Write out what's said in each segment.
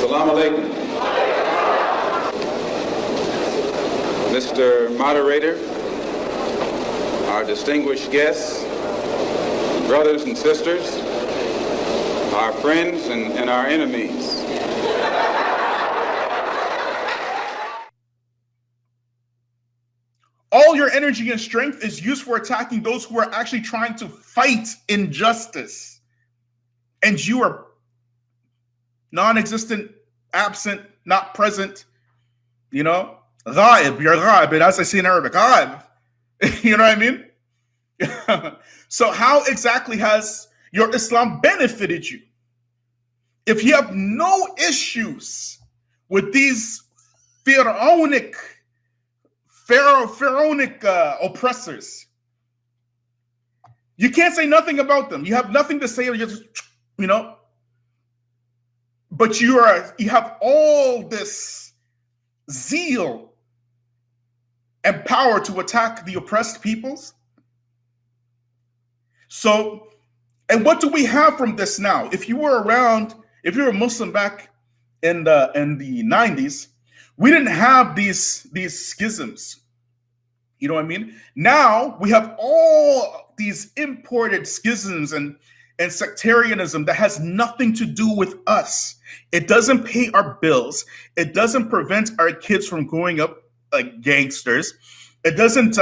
Salaam Alaikum. Mr. Moderator, our distinguished guests, brothers and sisters, our friends and our enemies. All your energy and strength is used for attacking those who are actually trying to fight injustice. And you are non-existent, absent, not present, you know? Ghaib, you're ghaib, and as I say in Arabic, ghaib. You know what I mean? So how exactly has your Islam benefited you? If you have no issues with these pharaonic oppressors, you can't say nothing about them. You have nothing to say, you know. But you have all this zeal and power to attack the oppressed peoples. So, and what do we have from this now? If you were around, if you were a Muslim back in the 90s, we didn't have these schisms. You know what I mean? Now we have all these imported schisms and sectarianism that has nothing to do with us. It doesn't pay our bills. It doesn't prevent our kids from growing up like gangsters. It doesn't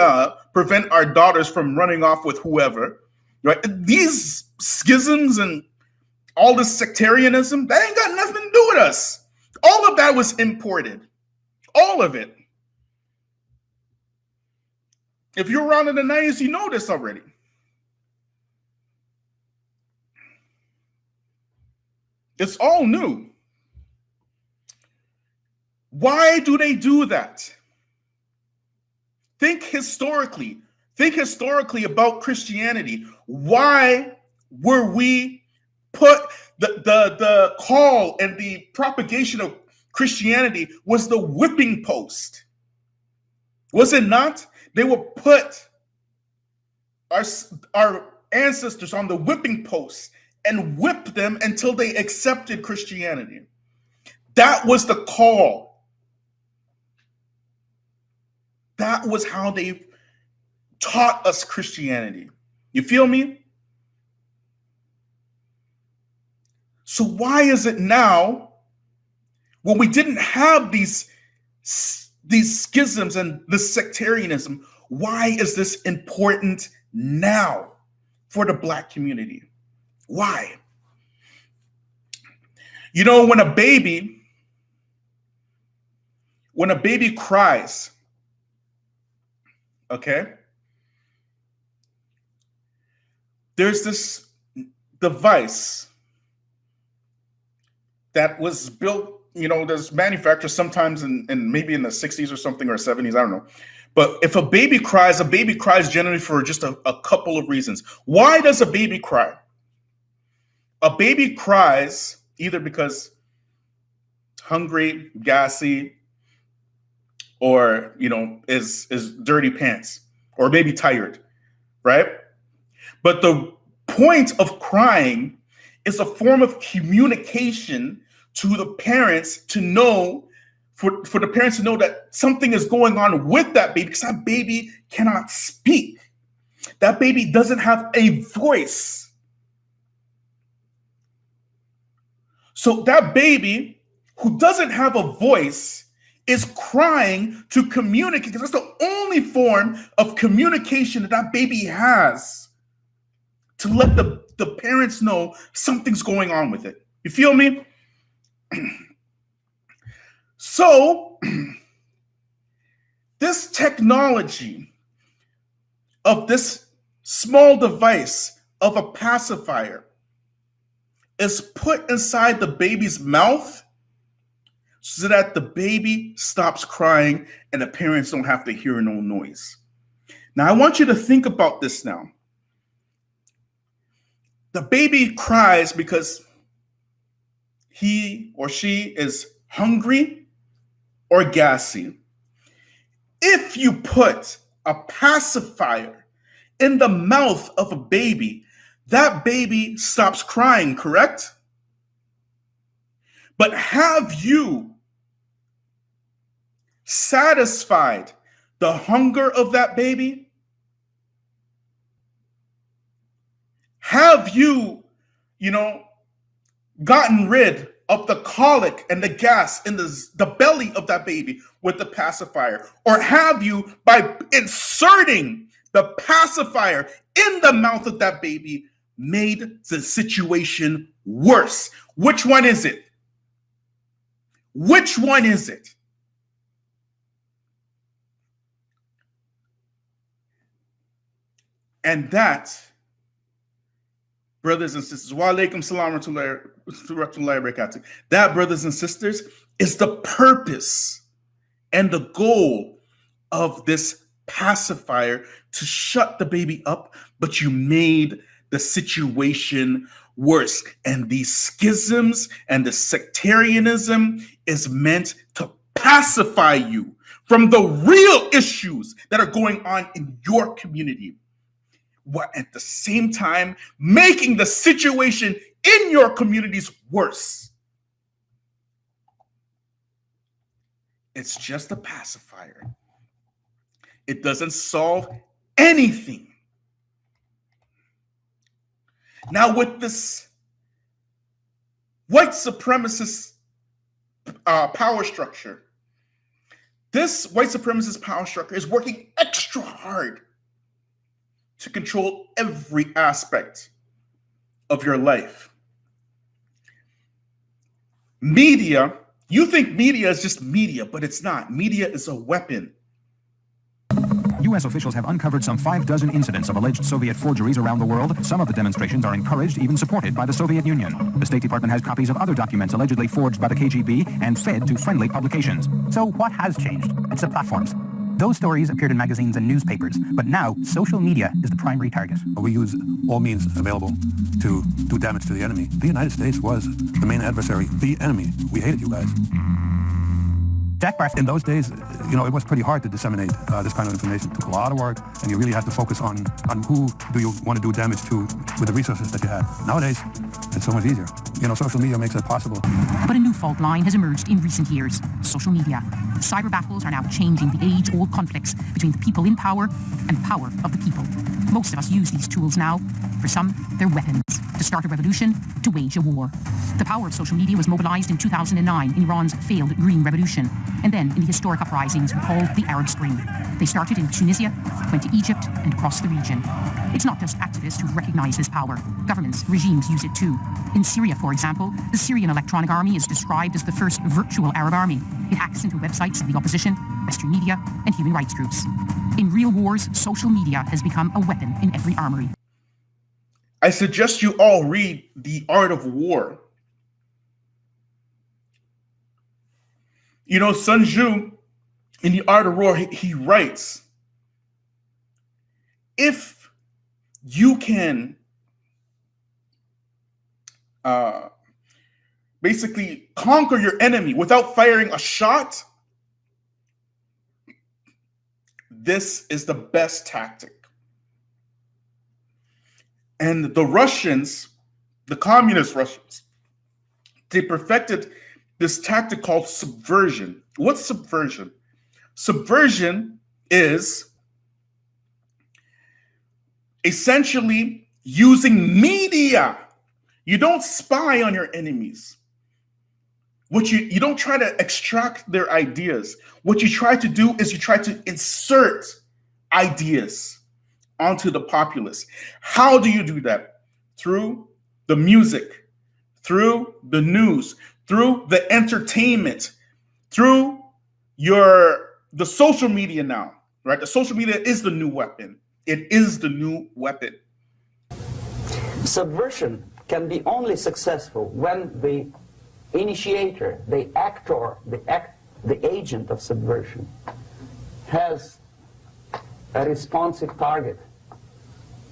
prevent our daughters from running off with whoever. Right? These schisms and all this sectarianism, that ain't got nothing to do with us. All of that was imported. All of it. If you're around in the 90s, you know this already. It's all new. Why do they do that? Think historically. Think historically about Christianity. Why were we put the call and the propagation of Christianity was the whipping post? Was it not? They would put our ancestors on the whipping post and whip them until they accepted Christianity. That was the call. That was how they taught us Christianity. You feel me? So why is it now, when we didn't have these schisms and this sectarianism, why is this important now for the Black community? Why? You know, when a baby cries, okay, there's this device that was built, you know, there's manufactured sometimes in maybe in the 60s or something, or 70s, I don't know. But if a baby cries generally for just a couple of reasons. Why does a baby cry? A baby cries either because hungry, gassy, or, you know, is dirty pants, or maybe tired, right? But the point of crying is a form of communication to the parents to know, for the parents to know that something is going on with that baby, because that baby cannot speak. That baby doesn't have a voice. So that baby who doesn't have a voice is crying to communicate, because that's the only form of communication that that baby has, to let the parents know something's going on with it. You feel me? So this technology of this small device of a pacifier is put inside the baby's mouth so that the baby stops crying and the parents don't have to hear no noise. Now, I want you to think about this now. The baby cries because he or she is hungry or gassy. If you put a pacifier in the mouth of a baby, that baby stops crying, correct? But have you satisfied the hunger of that baby? Have you, gotten rid of the colic and the gas in the belly of that baby with the pacifier? Or have you, by inserting the pacifier in the mouth of that baby, made the situation worse? Which one is it? Which one is it? And that, brothers and sisters, wa alaikum salam wa rahmatullahi wa barakatuh. That, brothers and sisters, is the purpose and the goal of this pacifier, to shut the baby up, but you made the situation worse. And these schisms and the sectarianism is meant to pacify you from the real issues that are going on in your community, while at the same time making the situation in your communities worse. It's just a pacifier. It doesn't solve anything. Now, with this white supremacist power structure, this white supremacist power structure is working extra hard to control every aspect of your life. Media, you think media is just media, but it's not. Media is a weapon. U.S. officials have uncovered some 6 incidents of alleged Soviet forgeries around the world. Some of the demonstrations are encouraged, even supported by the Soviet Union. The State Department has copies of other documents allegedly forged by the KGB and fed to friendly publications. So what has changed? It's the platforms. Those stories appeared in magazines and newspapers, but now social media is the primary target. We use all means available to do damage to the enemy. The United States was the main adversary, the enemy. We hated you guys. Jack Barth, in those days, it was pretty hard to disseminate this kind of information. It took a lot of work, and you really had to focus on who do you want to do damage to with the resources that you had. Nowadays, it's so much easier. Social media makes that possible. But a new fault line has emerged in recent years: social media. Cyber battles are now changing the age-old conflicts between the people in power and the power of the people. Most of us use these tools now. For some, they're weapons to start a revolution, to wage a war. The power of social media was mobilized in 2009 in Iran's failed Green Revolution, and then in the historic uprisings we call the Arab Spring. They started in Tunisia, went to Egypt, and across the region. It's not just activists who recognize this power. Governments, regimes use it too. In Syria, for example, the Syrian Electronic Army is described as the first virtual Arab army. It hacks into websites of the opposition, Western media, and human rights groups. In real wars, social media has become a weapon in every armory. I suggest you all read The Art of War. Sun Tzu, in The Art of War, he writes, if you can basically conquer your enemy without firing a shot, this is the best tactic. And the Russians, the communist Russians, they perfected this tactic called subversion. What's subversion? Subversion is essentially using media. You don't spy on your enemies. You don't try to extract their ideas. What you try to do is you try to insert ideas onto the populace. How do you do that? Through the music, through the news, through the entertainment, through the social media now, right? The social media is the new weapon. It is the new weapon. Subversion can be only successful when the initiator, the actor, the agent of subversion has a responsive target.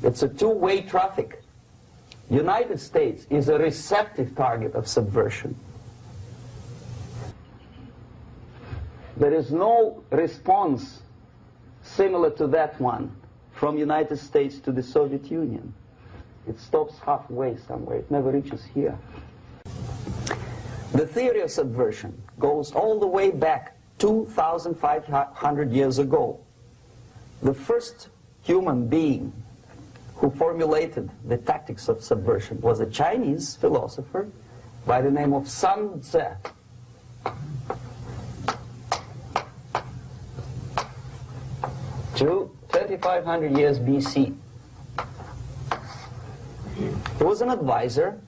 It's a two-way traffic. United States is a receptive target of subversion. There is no response similar to that one from United States to the Soviet Union. It stops halfway somewhere. It never reaches here. The theory of subversion goes all the way back 2,500 years ago. The first human being who formulated the tactics of subversion was a Chinese philosopher by the name of Sun Tzu. 2,500 years BC. He was an advisor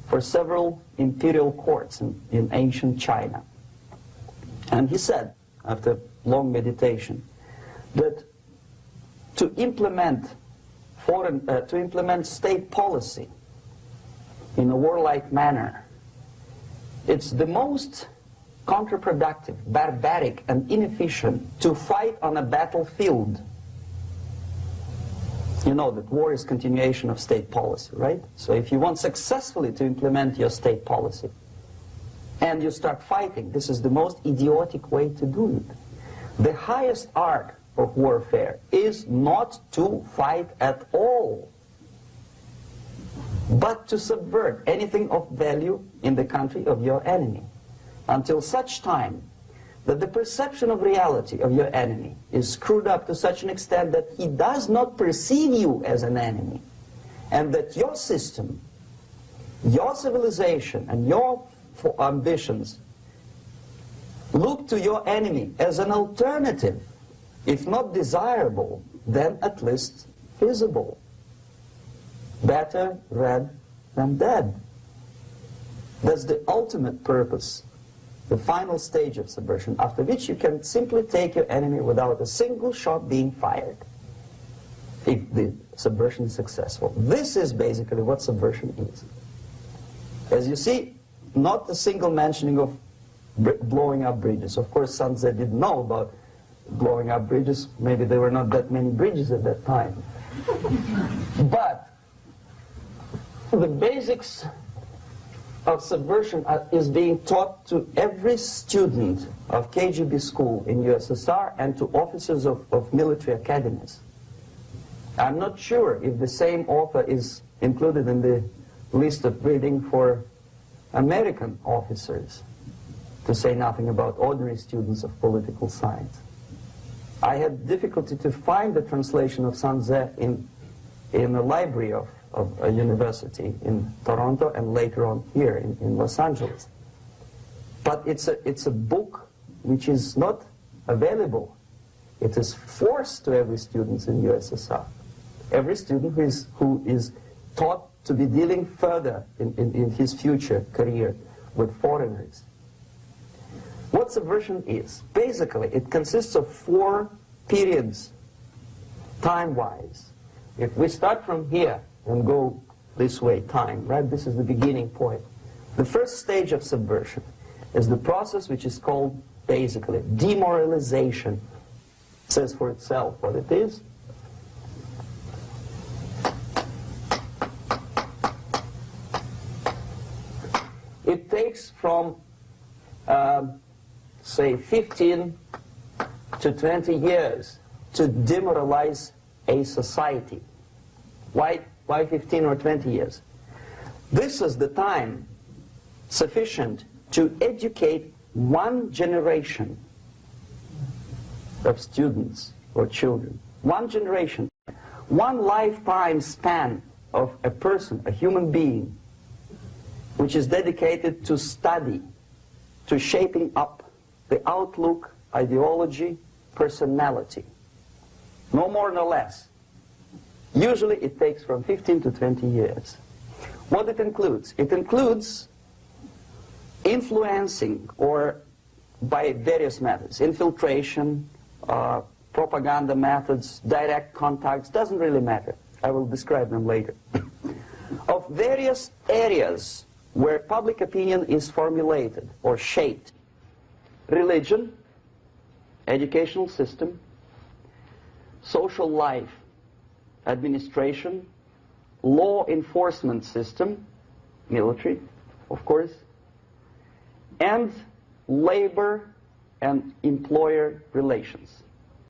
for several imperial courts in ancient China. And he said, after long meditation, that to implement state policy in a warlike manner, it's the most counterproductive, barbaric, and inefficient to fight on a battlefield. You know that war is continuation of state policy, right? So if you want successfully to implement your state policy and you start fighting, this is the most idiotic way to do it. The highest art of warfare is not to fight at all, but to subvert anything of value in the country of your enemy, until such time that the perception of reality of your enemy is screwed up to such an extent that he does not perceive you as an enemy, and that your system, your civilization, and your ambitions look to your enemy as an alternative, if not desirable, then at least feasible. Better red than dead. That's the ultimate purpose, the final stage of subversion, after which you can simply take your enemy without a single shot being fired, if the subversion is successful. This is basically what subversion is. As you see, not a single mentioning of blowing up bridges. Of course, Sun Tzu didn't know about blowing up bridges. Maybe there were not that many bridges at that time. But the basics of subversion is being taught to every student of KGB school in USSR and to officers of military academies. I'm not sure if the same author is included in the list of reading for American officers, to say nothing about ordinary students of political science. I had difficulty to find the translation of Sun Tzu in a library of a university in Toronto and later on here in Los Angeles. But it's a book which is not available. It is forced to every student in USSR. Every student who is taught to be dealing further in his future career with foreigners. What subversion is? Basically, it consists of 4 periods, time-wise. If we start from here and go this way, time, right? This is the beginning point. The first stage of subversion is the process which is called, basically, demoralization. It says for itself what it is. It takes from, say, 15 to 20 years to demoralize a society. Why 15 or 20 years? This is the time sufficient to educate one generation of students or children. One generation. One lifetime span of a person, a human being, which is dedicated to study, to shaping up the outlook, ideology, personality. No more, no less. Usually it takes from 15 to 20 years. What it includes? It includes influencing, or by various methods, infiltration, propaganda methods, direct contacts, doesn't really matter. I will describe them later. Of various areas where public opinion is formulated or shaped. Religion, educational system, social life, administration, law enforcement system, military, of course, and labor and employer relations.